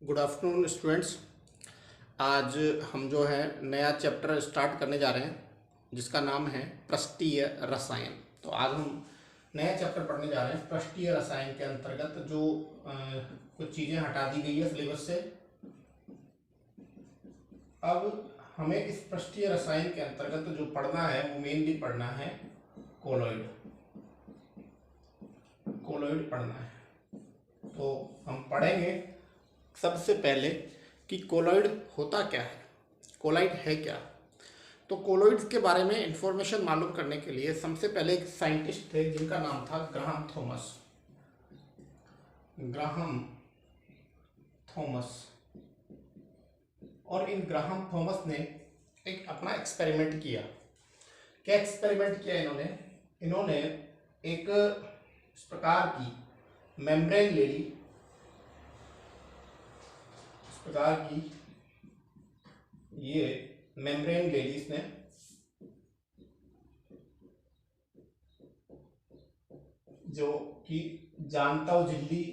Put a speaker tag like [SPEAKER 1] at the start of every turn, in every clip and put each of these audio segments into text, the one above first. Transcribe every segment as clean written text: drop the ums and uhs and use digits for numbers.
[SPEAKER 1] Good afternoon students. आज हम जो है नया चैप्टर स्टार्ट करने जा रहे हैं जिसका नाम है पृष्ठीय रसायन। तो आज हम नया चैप्टर पढ़ने जा रहे हैं। पृष्ठीय रसायन के अंतर्गत जो कुछ चीज़ें हटा दी गई है सिलेबस से। अब हमें इस पृष्ठीय रसायन के अंतर्गत जो पढ़ना है वो मेनली पढ़ना है कोलॉइड पढ़ना है। तो हम पढ़ेंगे सबसे पहले कि कोलॉइड होता क्या है, कोलॉइड है क्या। तो कोलॉइड्स के बारे में इंफॉर्मेशन मालूम करने के लिए सबसे पहले एक साइंटिस्ट थे जिनका नाम था ग्राहम थॉमस। और इन ग्राहम थॉमस ने एक अपना एक्सपेरिमेंट किया। क्या एक्सपेरिमेंट किया इन्होंने एक इस प्रकार की मेम्ब्रेन ले ली, प्रकार की ये मेम्ब्रेन ले ली इसने, जो कि जानताव झिल्ली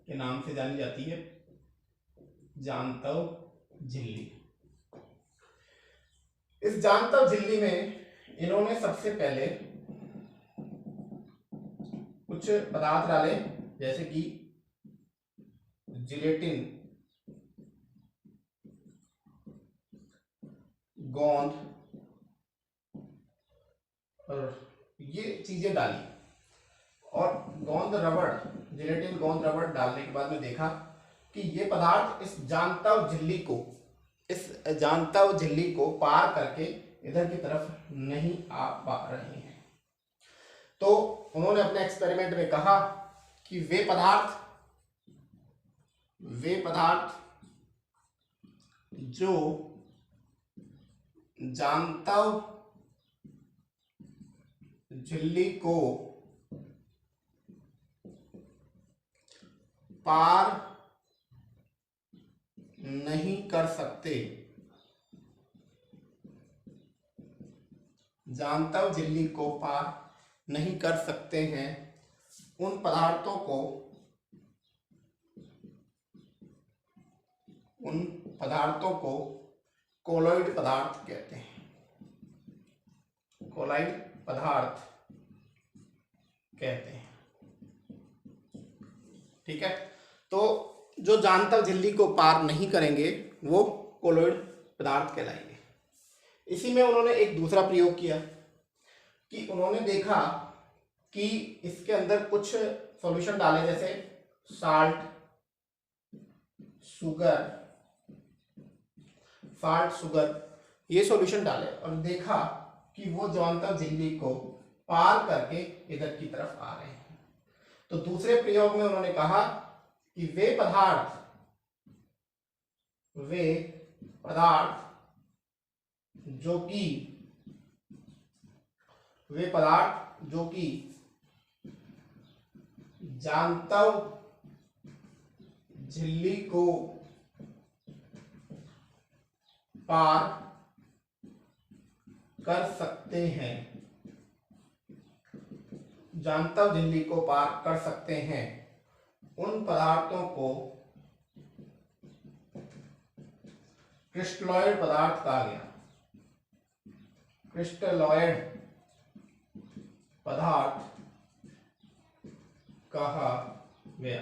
[SPEAKER 1] के नाम से जानी जाती है। जानताव झिल्ली, इस जानताव झिल्ली में इन्होंने सबसे पहले कुछ पदार्थ डाले जैसे कि जिलेटिन, गोंद और ये चीजें डाली। और जिलेटिन गोंद रबड़ डालने के बाद में देखा कि ये पदार्थ इस जानताव झिल्ली को पार करके इधर की तरफ नहीं आ पा रहे हैं। तो उन्होंने अपने एक्सपेरिमेंट में कहा कि वे पदार्थ जो जानताव झिल्ली को पार नहीं कर सकते, जानताव झिल्ली को पार नहीं कर सकते हैं, उन पदार्थों को कोलॉइड पदार्थ कहते हैं। कोलॉइड पदार्थ कहते हैं। ठीक है, तो जो जानताव झिल्ली को पार नहीं करेंगे वो कोलॉइड पदार्थ कहलाएंगे। इसी में उन्होंने एक दूसरा प्रयोग किया कि उन्होंने देखा कि इसके अंदर कुछ सॉल्यूशन डाले जैसे साल्ट, शुगर, ये सॉल्यूशन डाले और देखा कि वो जानताव झिल्ली को पार करके इधर की तरफ आ रहे हैं। तो दूसरे प्रयोग में उन्होंने कहा कि वे पदार्थ जो कि जानताव झिल्ली को पार कर सकते हैं, जानताव झिल्ली को पार कर सकते हैं, उन पदार्थों को क्रिस्टलॉइड पदार्थ कहा गया। क्रिस्टलॉइड पदार्थ कहा गया।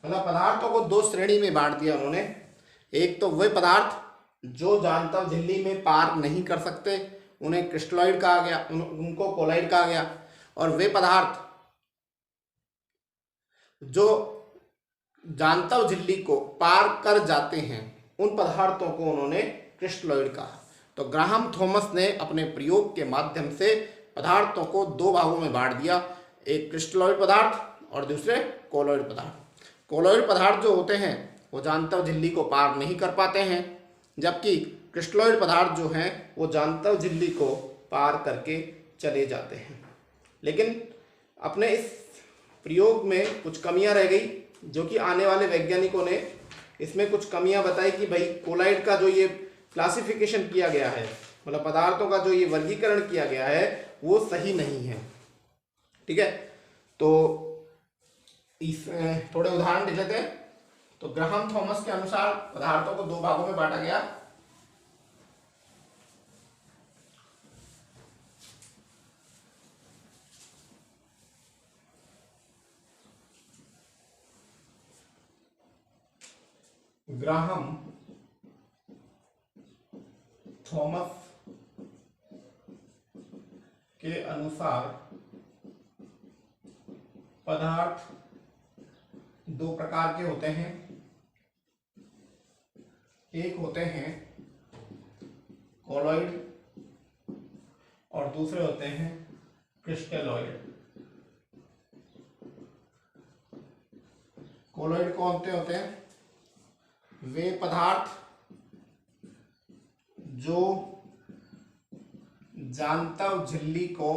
[SPEAKER 1] मतलब पदार्थों को दो श्रेणी में बांट दिया उन्होंने। एक तो वे पदार्थ जो जानताव झिल्ली में पार नहीं कर सकते उन्हें क्रिस्टलॉइड कहा गया, उनको कोलॉइड कहा गया। और वे पदार्थ जो जानताव झिल्ली को पार कर जाते हैं उन पदार्थों को उन्होंने क्रिस्टलॉइड कहा। तो ग्राहम थॉमस ने अपने प्रयोग के माध्यम से पदार्थों को दो भागों में बांट दिया, एक क्रिस्टलॉइड पदार्थ और दूसरे कोलॉइड पदार्थ। कोलॉइड पदार्थ जो होते हैं वो जानताव झिल्ली को पार नहीं कर पाते हैं, जबकि क्रिस्टलॉइड पदार्थ जो हैं वो जानताव झिल्ली को पार करके चले जाते हैं। लेकिन अपने इस प्रयोग में कुछ कमियां रह गई, जो कि आने वाले वैज्ञानिकों ने इसमें कुछ कमियां बताई कि भाई कोलॉइड का जो ये क्लासिफिकेशन किया गया है, मतलब पदार्थों का जो ये वर्गीकरण किया गया है वो सही नहीं है। ठीक है, तो इस थोड़े उदाहरण दे लेते हैं। तो ग्राहम थॉमस के अनुसार पदार्थों को दो भागों में बांटा गया। ग्राहम थॉमस के अनुसार पदार्थ दो प्रकार के होते हैं। एक होते हैं कोलॉइड और दूसरे होते हैं क्रिस्टलॉइड। कोलॉइड कौन होते हैं? वे पदार्थ जो जांतव झिल्ली को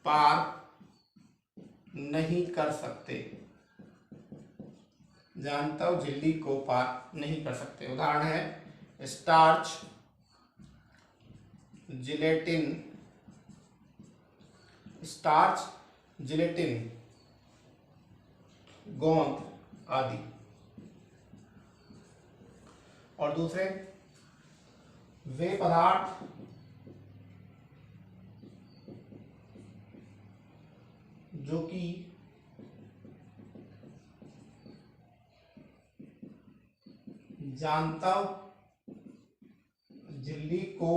[SPEAKER 1] पार नहीं कर सकते, जांतव झिल्ली को पार नहीं कर सकते। उदाहरण है स्टार्च, जिलेटिन, गोंद आदि। और दूसरे वे पदार्थ जो कि जांतव झिल्ली को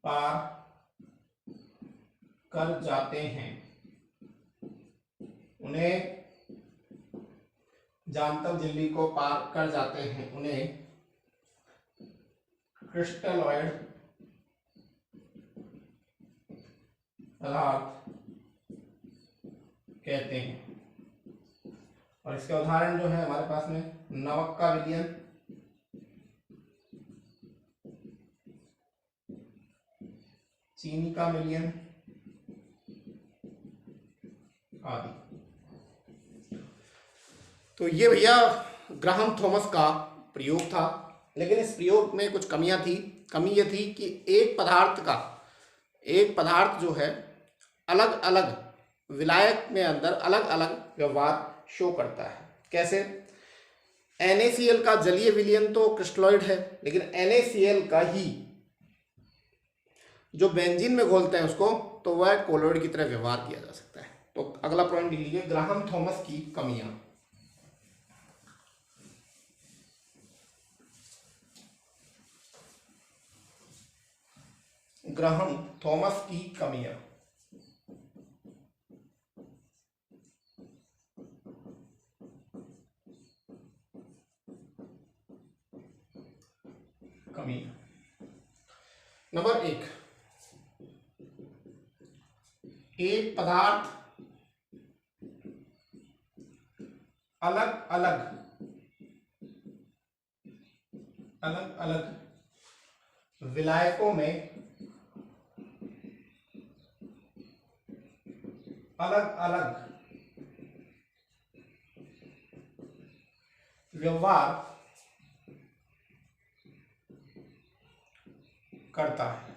[SPEAKER 1] पार कर जाते हैं, उन्हें जांतव झिल्ली को पार कर जाते हैं, उन्हें क्रिस्टलॉइड पदार्थ कहते हैं। और इसके उदाहरण जो है हमारे पास में नमक का विलयन, चीनी का विलयन आदि। तो ये भैया ग्राहम थॉमस का प्रयोग था, लेकिन इस प्रयोग में कुछ कमियां थी। कमी ये थी कि एक पदार्थ जो है अलग अलग विलायक में अंदर अलग अलग व्यवहार शो करता है। कैसे? NaCl का जलीय विलयन तो क्रिस्टलॉइड है, लेकिन NaCl का ही जो बेंजीन में घोलते हैं उसको, तो वह कोलॉइड की तरह व्यवहार किया जा सकता है। तो अगला पॉइंट लिख लीजिए, ग्राहम थॉमस की कमियां। ग्राहम थॉमस की कमियां। नंबर 1, एक पदार्थ अलग अलग विलायकों में अलग अलग व्यवहार करता है,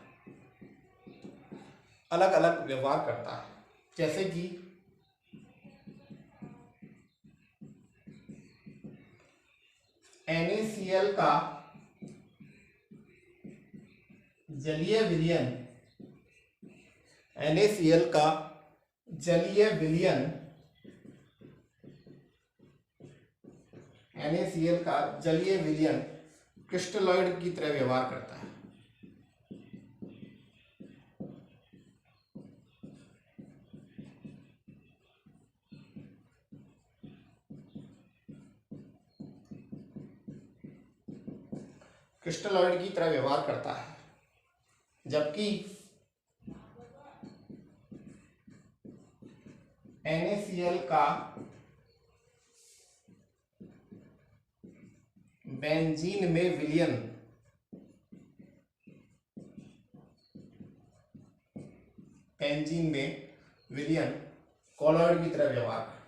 [SPEAKER 1] अलग अलग व्यवहार करता है। जैसे कि NaCl का जलीय विलयन, NaCl का जलीय विलयन, NaCl का जलीय विलयन क्रिस्टलॉइड की तरह व्यवहार करता है। क्रिस्टलॉइड की तरह व्यवहार करता है, जबकि NaCl का बेंजीन में विलयन कोलॉइड की तरह व्यवहार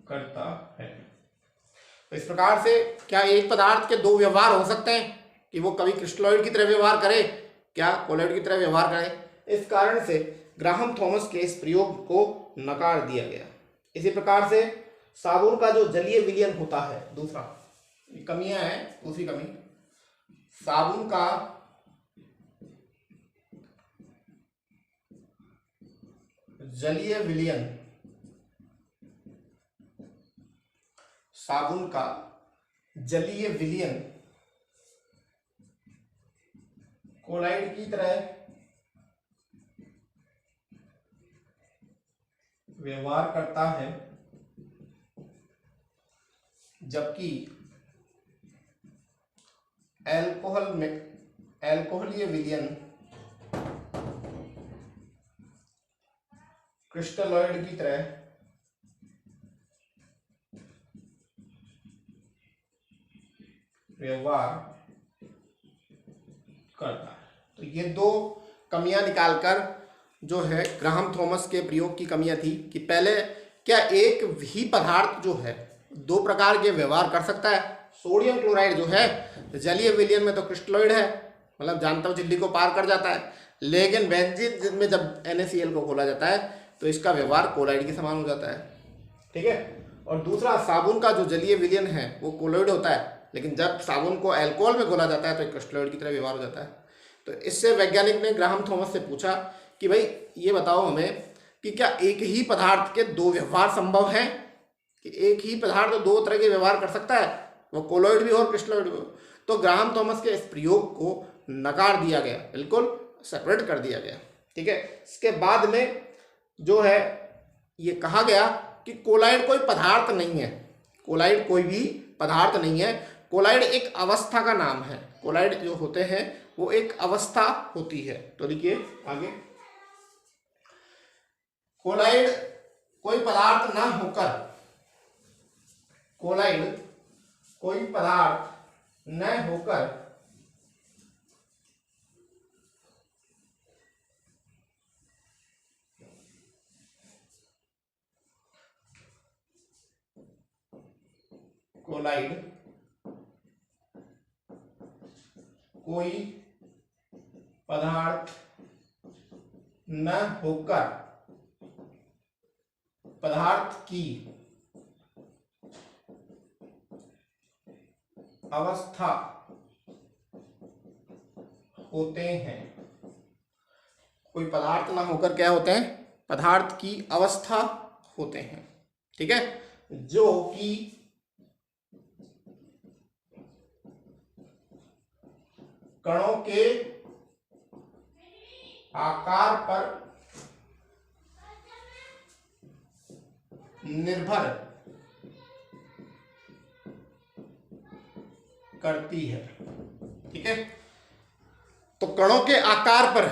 [SPEAKER 1] करता है। तो इस प्रकार से क्या एक पदार्थ के दो व्यवहार हो सकते हैं कि वो कभी क्रिस्टलॉइड की तरह व्यवहार करे, क्या कोलॉइड की तरह व्यवहार करे। इस कारण से ग्राहम थॉमस के इस प्रयोग को नकार दिया गया। इसी प्रकार से साबुन का जो जलीय विलयन होता है, दूसरा कमियां हैं, दूसरी कमी, साबुन का जलीय विलयन, साबुन का जलीय विलयन कोलाइड की तरह व्यवहार करता है, जबकि एल्कोहलीय विलयन क्रिस्टलॉइड की तरह व्यवहार करता है। तो ये दो कमियां निकालकर जो है ग्राहम थॉमस के प्रयोग की कमियां थी कि पहले क्या एक ही पदार्थ जो है दो प्रकार के व्यवहार कर सकता है। सोडियम क्लोराइड जो है जलीय विलयन में तो क्रिस्टलॉइड है, मतलब जानता झिल्ली को पार कर जाता है, लेकिन बेंजीन में जब NaCl को खोला जाता है तो इसका व्यवहार कोलाइड के समान हो जाता है। ठीक है। और दूसरा, साबुन का जो जलीय विलयन है वो कोलोइड होता है, लेकिन जब साबुन को अल्कोहल में घोला जाता है तो क्रिस्टलॉइड की तरह व्यवहार हो जाता है। तो इससे वैज्ञानिक ने ग्राहम थॉमस से पूछा कि भाई ये बताओ हमें कि क्या एक ही पदार्थ के दो व्यवहार संभव हैं, कि एक ही पदार्थ दो तरह के व्यवहार कर सकता है, वो कोलोइड भी हो और क्रिस्टलॉइड भी हो। तो ग्राहम थॉमस के इस प्रयोग को नकार दिया गया, बिल्कुल सेपरेट कर दिया गया। ठीक है। इसके बाद में जो है ये कहा गया कि कोलाइड कोई पदार्थ नहीं है, कोलाइड कोई भी पदार्थ नहीं है, कोलाइड एक अवस्था का नाम है। कोलाइड जो होते हैं वो एक अवस्था होती है। तो देखिए आगे, कोलाइड कोई पदार्थ ना होकर, कोलाइड कोई पदार्थ न होकर कोलाइड कोई पदार्थ न होकर पदार्थ की अवस्था होते हैं। कोई पदार्थ ना होकर क्या होते हैं, पदार्थ की अवस्था होते हैं। ठीक है। जो कि कणों के आकार पर निर्भर करती है। ठीक है। तो कणों के आकार पर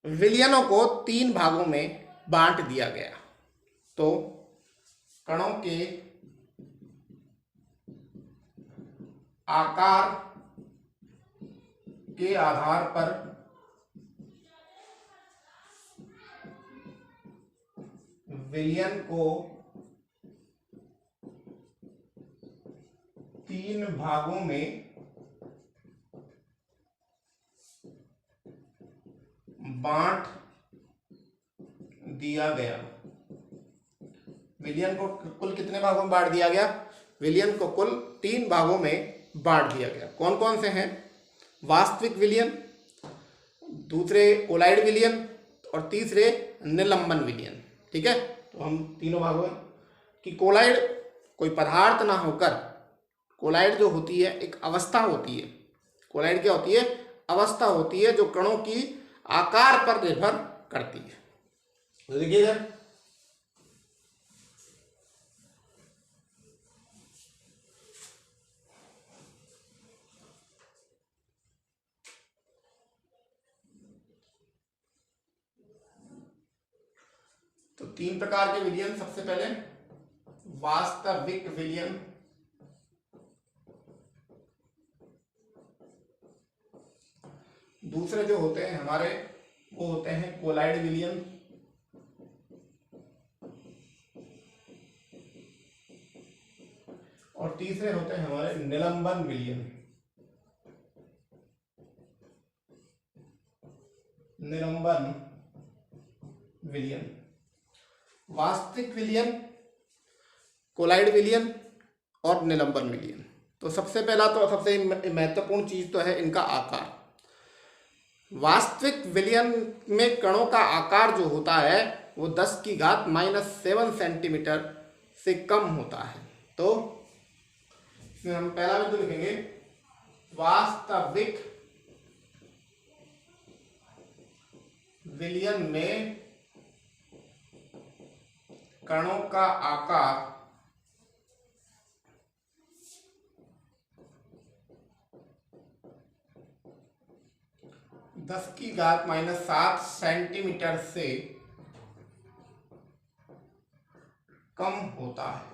[SPEAKER 1] विलयनों को तीन भागों में बांट दिया गया। तो कणों के आकार के आधार पर विलयन को तीन भागों में बांट दिया गया। विलयन को कुल कितने भागों में बांट दिया गया, विलयन को कुल तीन भागों में बांट दिया गया। कौन कौन से हैं, वास्तविक विलयन, दूसरे कोलाइड विलयन और तीसरे निलंबन विलयन। ठीक है। तो हम तीनों भागों में कि कोलाइड कोई पदार्थ ना होकर, कोलाइड जो होती है एक अवस्था होती है। कोलाइड क्या होती है, अवस्था होती है जो कणों की आकार पर निर्भर करती है। तो देखिए इधर तो तीन प्रकार के विलयन, सबसे पहले वास्तविक विलयन, दूसरे जो होते हैं हमारे वो होते हैं कोलाइड विलयन, और तीसरे निलंबन विलयन, निलंबन विलयन, वास्तविक विलयन, कोलाइड विलयन और निलंबन विलयन। तो सबसे पहला तो सबसे महत्वपूर्ण चीज तो है इनका आकार। वास्तविक विलयन में कणों का आकार जो होता है वो 10⁻⁻7 सेंटीमीटर से कम होता है। तो इसमें हम पहला बिंदु लिखेंगे, वास्तविक विलयन में कणों का आकार 10⁻⁷ सेंटीमीटर से कम होता है।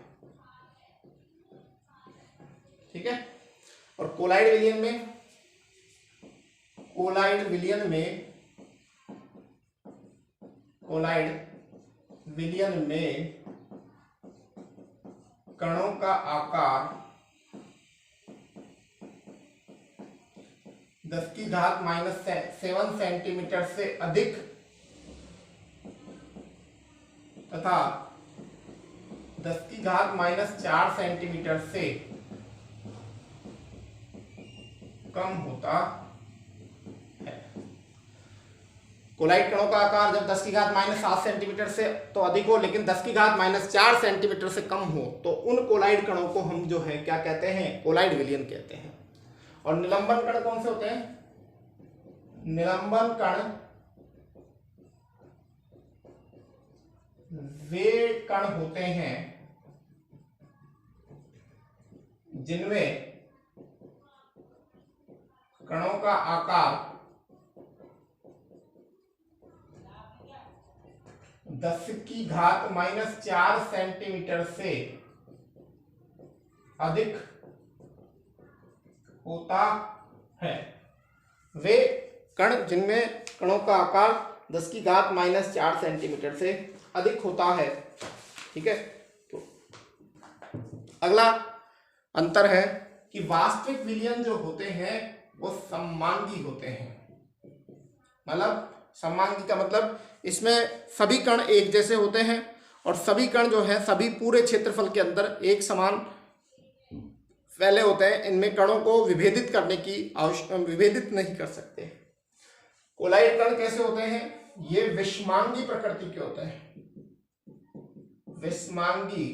[SPEAKER 1] ठीक है। और कोलाइड विलयन में, कोलाइड विलयन में, कोलाइड विलयन में कणों का आकार 10⁻⁷ सेंटीमीटर से अधिक तथा 10⁻⁴ सेंटीमीटर से कम होता है। कोलाइड कणों का आकार जब 10⁻⁷ सेंटीमीटर से तो अधिक हो, लेकिन 10⁻⁴ सेंटीमीटर से कम हो, तो उन कोलाइड कणों को हम जो है क्या कहते हैं, कोलाइड विलयन कहते हैं। और निलंबन कण कौन से होते हैं? निलंबन कण वे कण होते हैं जिनमें कणों का आकार 10⁻⁴ सेंटीमीटर से अधिक होता है। वे कण जिनमें कणों का आकार 10⁻⁴ सेंटीमीटर से अधिक होता है। ठीक है। तो अगला अंतर है कि वास्तविक विलयन जो होते हैं वो सममांगी होते हैं। मतलब सममांगी का मतलब इसमें सभी कण एक जैसे होते हैं और सभी कण जो है सभी पूरे क्षेत्रफल के अंदर एक समान फैले होते हैं। इनमें कणों को विभेदित करने की विभेदित नहीं कर सकते। कोलाइड कण कैसे होते हैं? ये विषमांगी प्रकृति के होते हैं, विषमांगी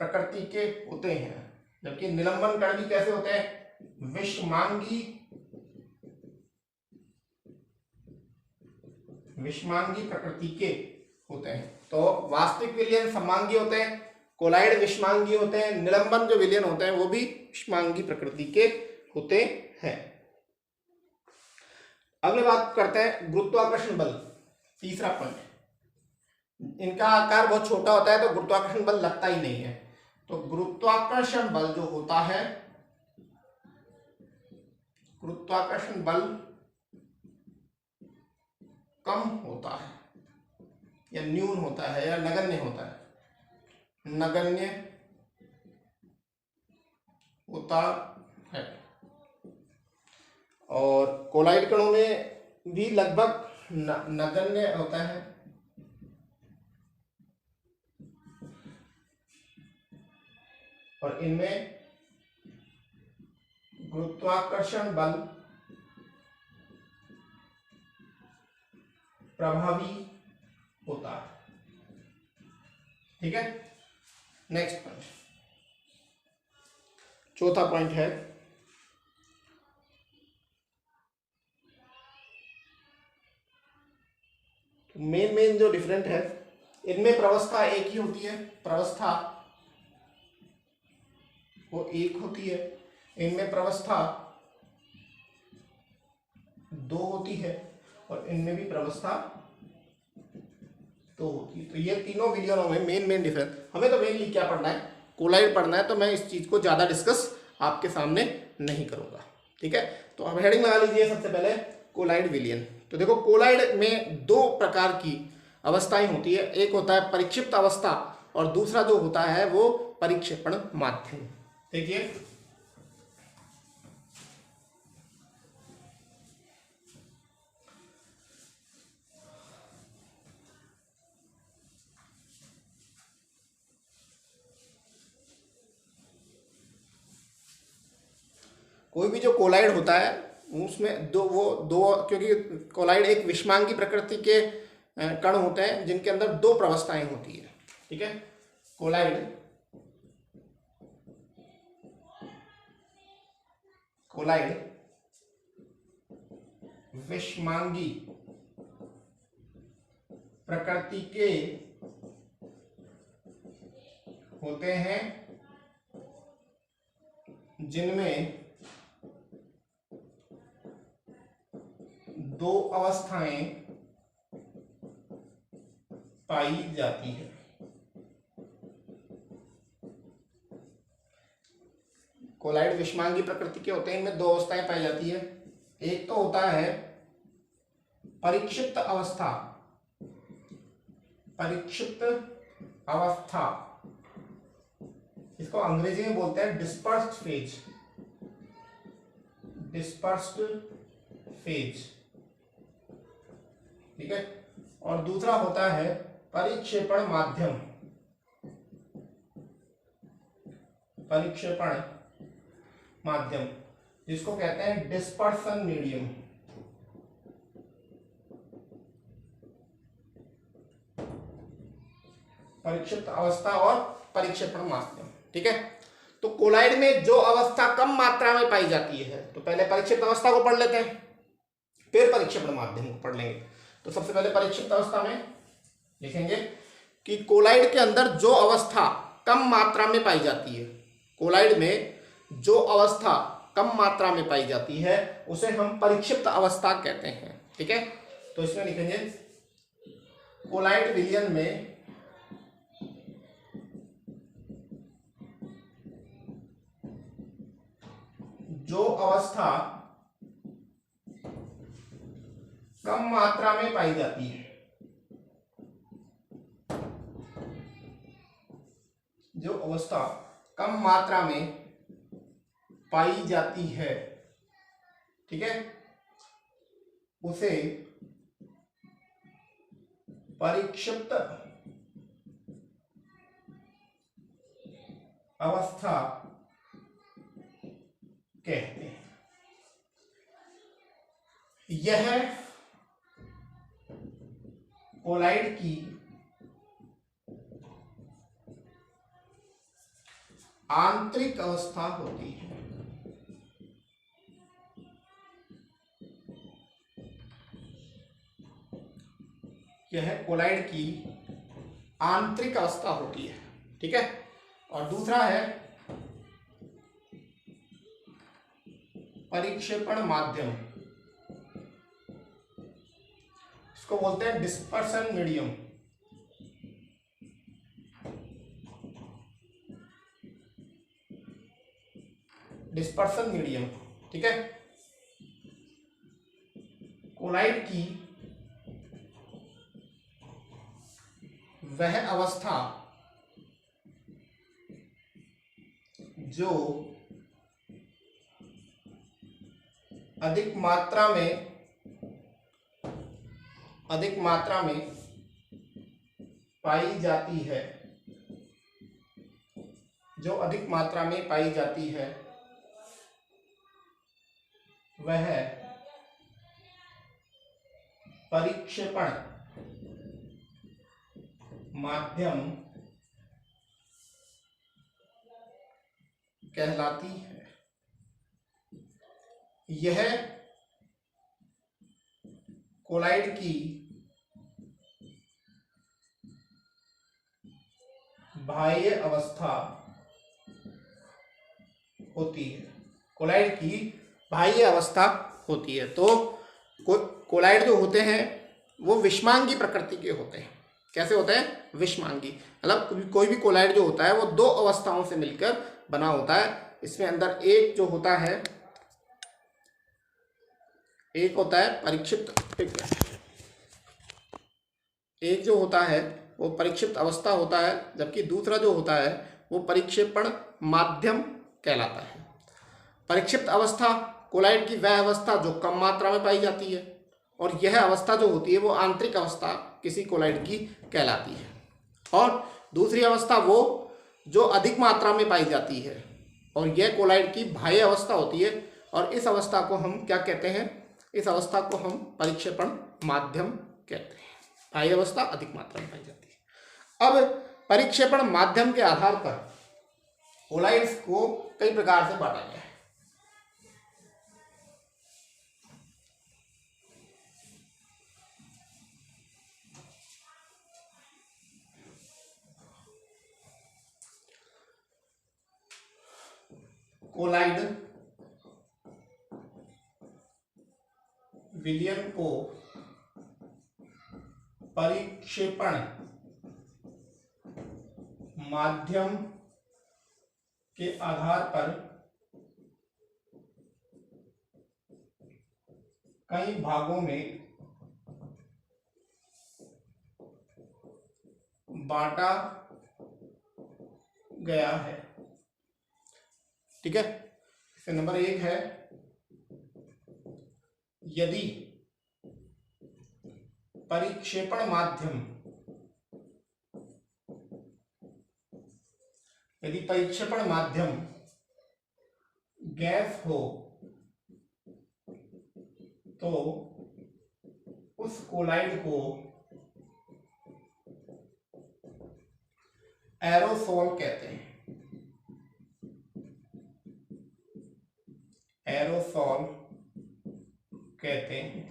[SPEAKER 1] प्रकृति के होते हैं। जबकि निलंबन कण भी कैसे होते हैं? विषमांगी, विषमांगी प्रकृति के होते हैं। तो वास्तविक विलयन सममांगी होते हैं, कोलाइड विषमांगी होते हैं, निलंबन जो विलयन होते हैं वो भी विषमांगी प्रकृति के होते हैं। अगली बात करते हैं गुरुत्वाकर्षण बल, तीसरा पॉइंट। इनका आकार बहुत छोटा होता है तो गुरुत्वाकर्षण बल लगता ही नहीं है। तो गुरुत्वाकर्षण बल जो होता है, गुरुत्वाकर्षण बल कम होता है या न्यून होता है या नगण्य होता है, नगण्य होता है। और कोलाइड कणों में भी लगभग नगण्य होता है। और इनमें गुरुत्वाकर्षण बल प्रभावी होता है। ठीक है। नेक्स्ट पॉइंट, चौथा पॉइंट है मेन जो डिफरेंट है, इनमें प्रवस्था एक ही होती है, प्रवस्था वो एक होती है। इनमें प्रवस्था 2 होती है और इनमें भी प्रवस्था 2 होती है। तो ये तीनों विलयनों में मेन डिफरेंस। हमें तो मेनली क्या पढ़ना है, कोलाइड पढ़ना है, तो मैं इस चीज को ज्यादा डिस्कस आपके सामने नहीं करूंगा। ठीक है। तो अब हेडिंग लगा लीजिए सबसे पहले कोलाइड विलयन। तो देखो कोलाइड में 2 प्रकार की अवस्थाएं होती है, एक होता है परिक्षिप्त अवस्था और दूसरा जो होता है वो परिक्षेपण माध्यम। देखिए कोई भी जो कोलाइड होता है उसमें दो क्योंकि कोलाइड एक विषमांगी प्रकृति के कण होते हैं जिनके अंदर दो प्रवस्थाएं होती है। ठीक है, कोलाइड विषमांगी प्रकृति के होते हैं जिनमें दो अवस्थाएं पाई जाती है। कोलाइड विषमांगी प्रकृति के होते हैं, इनमें दो अवस्थाएं पाई जाती है। एक तो होता है परिक्षिप्त अवस्था, इसको अंग्रेजी में बोलते हैं डिस्पर्स्ड फेज। ठीक है, और दूसरा होता है परिक्षेपण माध्यम, जिसको कहते हैं डिस्पर्सन मीडियम। परिक्षिप्त अवस्था और परिक्षेपण माध्यम। ठीक है, तो कोलाइड में जो अवस्था कम मात्रा में पाई जाती है, तो पहले परिक्षिप्त अवस्था को पढ़ लेते हैं, फिर परिक्षेपण माध्यम को पढ़ लेंगे। तो सबसे पहले परिक्षिप्त अवस्था में लिखेंगे कि कोलाइड के अंदर जो अवस्था कम मात्रा में पाई जाती है, कोलाइड में जो अवस्था कम मात्रा में पाई जाती है उसे हम परिक्षिप्त अवस्था कहते हैं। ठीक है, तो इसमें लिखेंगे कोलाइड विलयन में जो अवस्था कम मात्रा में पाई जाती है, जो अवस्था कम मात्रा में पाई जाती है, ठीक है, उसे परिक्षिप्त अवस्था कहते हैं। यह कोलाइड की आंतरिक अवस्था होती है। यह कोलाइड की आंतरिक अवस्था होती है। ठीक है, और दूसरा है परिक्षेपण माध्यम, इसको बोलते हैं डिस्पर्सन मीडियम। डिस्पर्सन मीडियम, ठीक है, कोलाइड की वह अवस्था जो अधिक मात्रा में पाई जाती है, जो अधिक मात्रा में पाई जाती है वह परिक्षेपण माध्यम कहलाती है। यह कोलाइड की बाह्य अवस्था होती है। कोलाइड की बाह्य अवस्था होती है। तो कोलाइड जो होते हैं वो विषमांगी प्रकृति के होते हैं। कैसे होते हैं? विषमांगी, मतलब कोई भी कोलाइड जो होता है वो दो अवस्थाओं से मिलकर बना होता है। इसमें अंदर एक जो होता है, एक होता है परिक्षिप्त, एक जो होता है वो परिक्षिप्त अवस्था होता है, जबकि दूसरा जो होता है वो परिक्षेपण माध्यम कहलाता है। परिक्षिप्त अवस्था कोलाइड की वह अवस्था जो कम मात्रा में पाई जाती है, और यह अवस्था जो होती है वो आंतरिक अवस्था किसी कोलाइड की कहलाती है। और दूसरी अवस्था वो जो अधिक मात्रा में पाई जाती है, और यह कोलाइड की बाह्य अवस्था होती है, और इस अवस्था को हम क्या कहते हैं? इस अवस्था को हम परिक्षेपण माध्यम कहते हैं। बाह्य अवस्था अधिक मात्रा में पाई जाती है। अब परिक्षेपण माध्यम के आधार पर कोलाइड्स को कई प्रकार से बांटा गया है। कोलाइड विलयन को परिक्षेपण माध्यम के आधार पर कई भागों में बांटा गया है। ठीक है, इससे नंबर 1 है, यदि परिक्षेपण माध्यम गैस हो तो उस कोलाइड को एरोसोल कहते हैं। एरोसोल कहते हैं।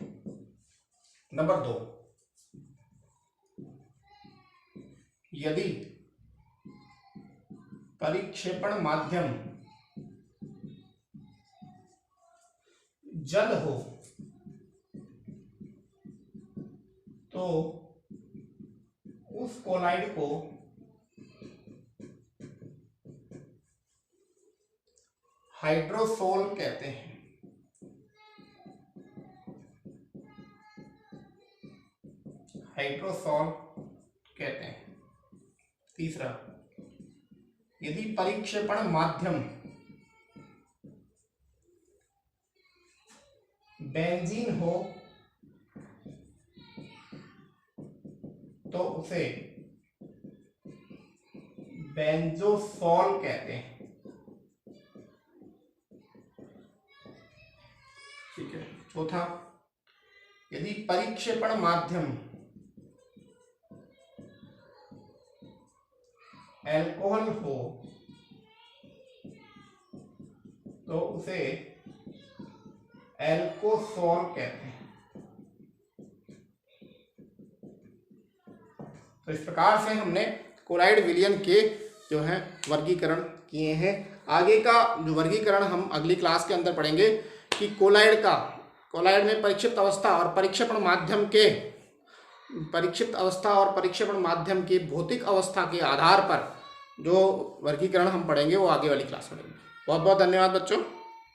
[SPEAKER 1] नंबर 2, यदि परिक्षेपण माध्यम जल हो तो उस कोलाइड को हाइड्रोसोल कहते हैं। हाइड्रोसोल कहते हैं। तीसरा, यदि परिक्षेपण माध्यम बेंजीन हो तो उसे बेंजोसोल कहते हैं। ठीक है। चौथा, यदि परिक्षेपण माध्यम अल्कोहल हो तो उसे एल्कोसोल कहते हैं। तो इस प्रकार से हमने कोलाइड विलयन के जो है वर्गीकरण किए हैं। आगे का जो वर्गीकरण हम अगली क्लास के अंदर पढ़ेंगे कि कोलाइड में परिक्षिप्त अवस्था और परिक्षेपण माध्यम के भौतिक अवस्था के आधार पर जो वर्गीकरण हम पढ़ेंगे वो आगे वाली क्लास में पढ़ेंगे। बहुत बहुत धन्यवाद बच्चों।